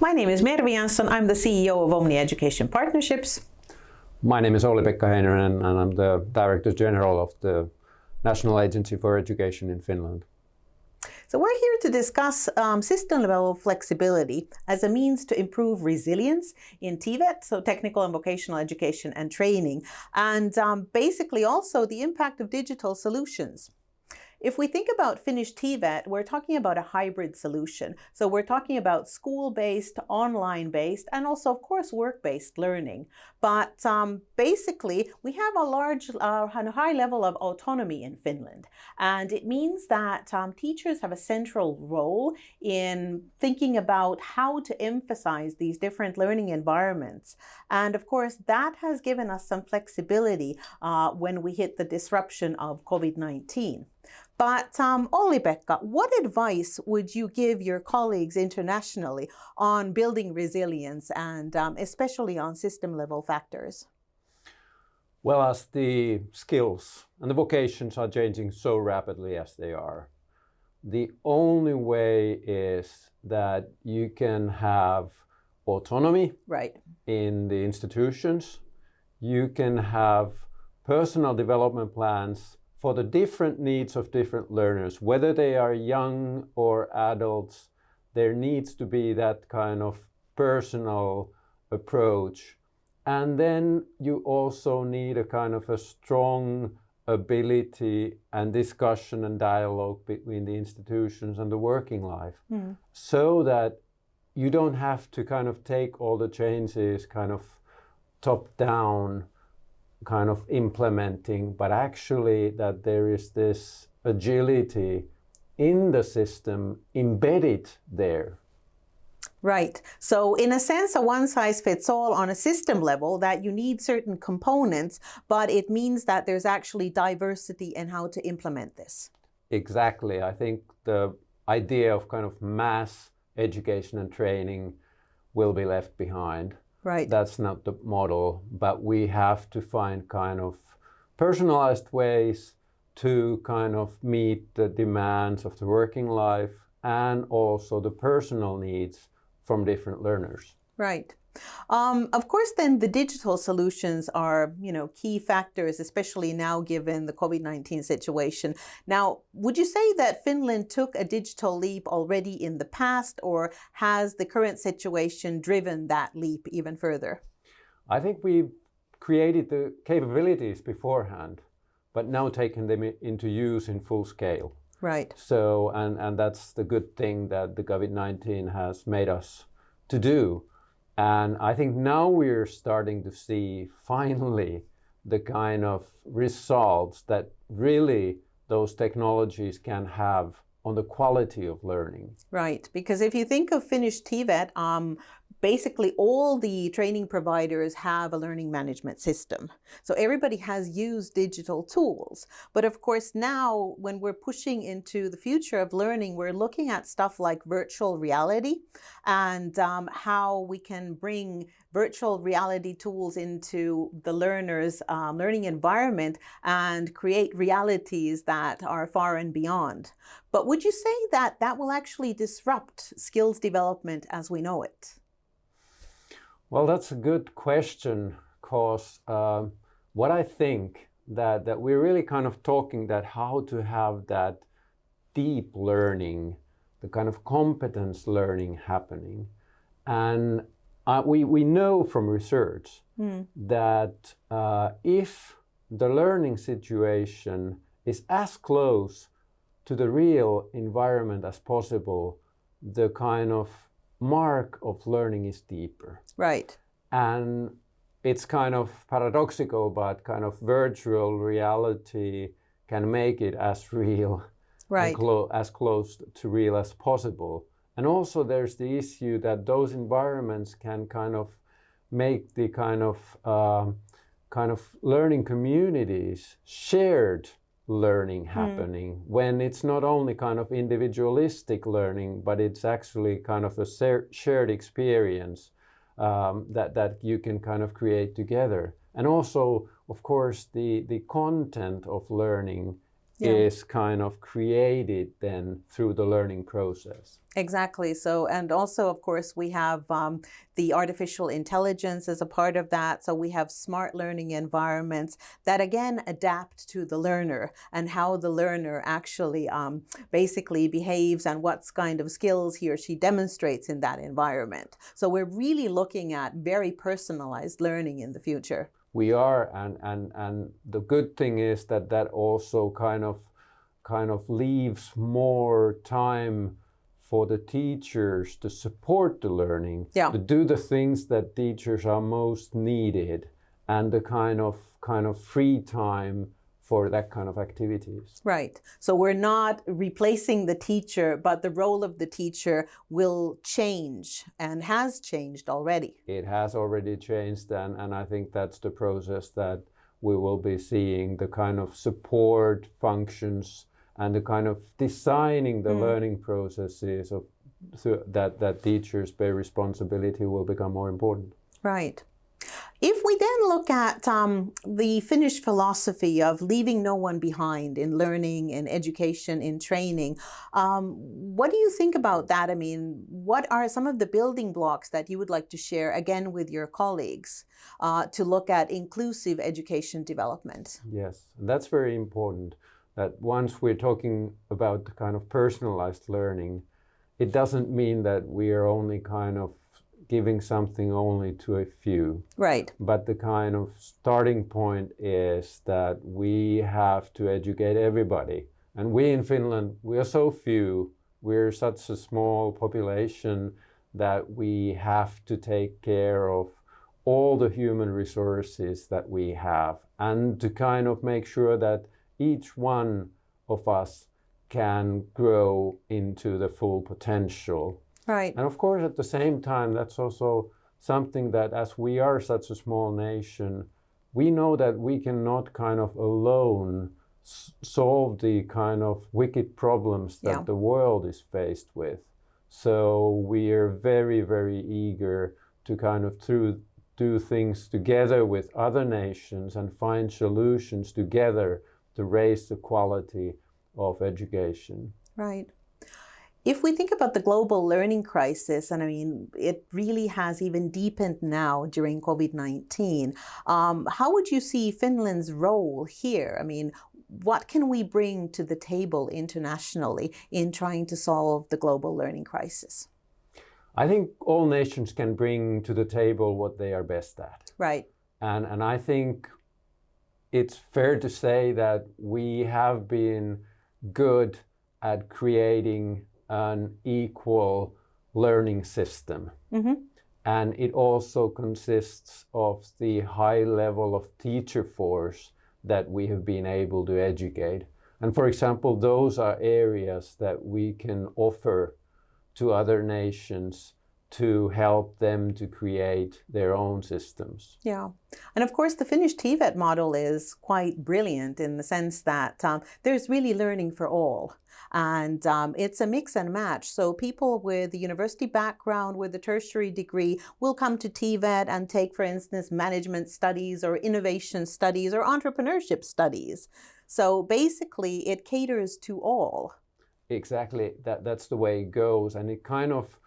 My name is Mervi Jansson. I'm the CEO of Omni Education Partnerships. My name is Olli-Pekka Heinonen, and I'm the Director General of the National Agency for Education in Finland. So we're here to discuss system-level flexibility as a means to improve resilience in TVET, so technical and vocational education and training, and basically also the impact of digital solutions. If we think about Finnish TVET, we're talking about a hybrid solution. So we're talking about school-based, online-based, and also, of course, work-based learning. But basically, we have a large and high level of autonomy in Finland. And it means that teachers have a central role in thinking about how to emphasize these different learning environments. And of course, that has given us some flexibility when we hit the disruption of COVID-19. But Olli-Pekka, what advice would you give your colleagues internationally on building resilience and especially on system-level factors? Well, as the skills and the vocations are changing so rapidly as they are, the only way is that you can have autonomy in the institutions. You can have personal development plans for the different needs of different learners, whether they are young or adults. There needs to be that kind of personal approach. And then you also need a kind of a strong ability and discussion and dialogue between the institutions and the working life, so that you don't have to kind of take all the changes kind of top down, kind of implementing, but actually that there is this agility in the system embedded there. Right. So in a sense, a one size fits all on a system level, that you need certain components, but it means that there's actually diversity in how to implement this. Exactly. I think the idea of kind of mass education and training will be left behind. Right. That's not the model, but we have to find kind of personalized ways to kind of meet the demands of the working life and also the personal needs from different learners. Right. Of course, then the digital solutions are, key factors, especially now given the COVID-19 situation. Now, would you say that Finland took a digital leap already in the past, or has the current situation driven that leap even further? I think we've created the capabilities beforehand, but now taken them into use in full scale. Right. So, and that's the good thing that the COVID-19 has made us to do. And I think now we're starting to see finally the kind of results that really those technologies can have on the quality of learning. Right, because if you think of Finnish TVET, basically all the training providers have a learning management system. So everybody has used digital tools. But of course now when we're pushing into the future of learning, we're looking at stuff like virtual reality and how we can bring virtual reality tools into the learner's learning environment and create realities that are far and beyond. But would you say that that will actually disrupt skills development as we know it? Well, that's a good question, because what I think that we're really kind of talking that how to have that deep learning, the kind of competence learning happening. And we know from research that if the learning situation is as close to the real environment as possible, the kind of mark of learning is deeper. Right. And it's kind of paradoxical, but kind of virtual reality can make it as real, right, as close to real as possible. And also there's the issue that those environments can kind of make the kind of learning communities shared learning happening, when it's not only kind of individualistic learning, but it's actually kind of a shared experience that you can kind of create together. And also, of course, the content of learning is kind of created then through the learning process. Exactly. So, and also, of course, we have the artificial intelligence as a part of that. So we have smart learning environments that, again, adapt to the learner and how the learner actually basically behaves and what kind of skills he or she demonstrates in that environment. So we're really looking at very personalized learning in the future. We are, and the good thing is that also kind of leaves more time for the teachers to support the learning, to do the things that teachers are most needed, and the kind of free time for that kind of activities. Right. So we're not replacing the teacher, but the role of the teacher will change and has changed already. It has already changed, and I think that's the process that we will be seeing, the kind of support functions and the kind of designing the learning processes of that teachers bear responsibility will become more important. Right. If we then look at the Finnish philosophy of leaving no one behind in learning, in education, in training, what do you think about that? I mean, what are some of the building blocks that you would like to share again with your colleagues to look at inclusive education development? Yes, that's very important. That once we're talking about the kind of personalized learning, it doesn't mean that we are only kind of giving something only to a few. Right. But the kind of starting point is that we have to educate everybody. And we in Finland, we are so few, we're such a small population that we have to take care of all the human resources that we have and to kind of make sure that each one of us can grow into the full potential. Right. And of course, at the same time, that's also something that as we are such a small nation, we know that we cannot kind of alone solve the kind of wicked problems that the world is faced with. So we are very, very eager to kind of do things together with other nations and find solutions together to raise the quality of education. Right. If we think about the global learning crisis, and I mean, it really has even deepened now during COVID-19, how would you see Finland's role here? I mean, what can we bring to the table internationally in trying to solve the global learning crisis? I think all nations can bring to the table what they are best at. Right. And I think it's fair to say that we have been good at creating an equal learning system. Mm-hmm. And it also consists of the high level of teacher force that we have been able to educate. And for example, those are areas that we can offer to other nations to help them to create their own systems. Yeah. And of course, the Finnish TVET model is quite brilliant in the sense that there's really learning for all. And it's a mix and match. So people with the university background, with a tertiary degree, will come to TVET and take, for instance, management studies or innovation studies or entrepreneurship studies. So basically, it caters to all. Exactly. That's the way it goes. And it kind of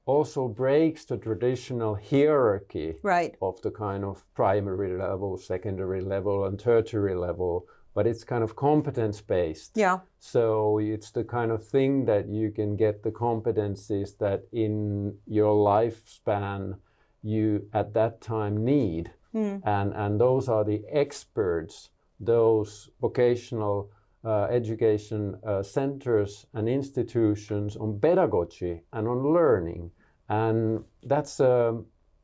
also breaks the traditional hierarchy of the kind of primary level, secondary level, and tertiary level, but it's kind of competence-based. Yeah. So it's the kind of thing that you can get the competencies that in your lifespan you at that time need. And those are the experts, those vocational education centers and institutions on pedagogy and on learning. And that's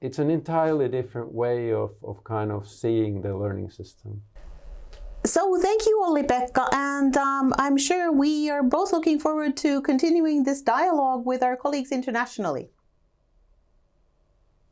it's an entirely different way of kind of seeing the learning system. So thank you, Olli-Pekka, and I'm sure we are both looking forward to continuing this dialogue with our colleagues internationally.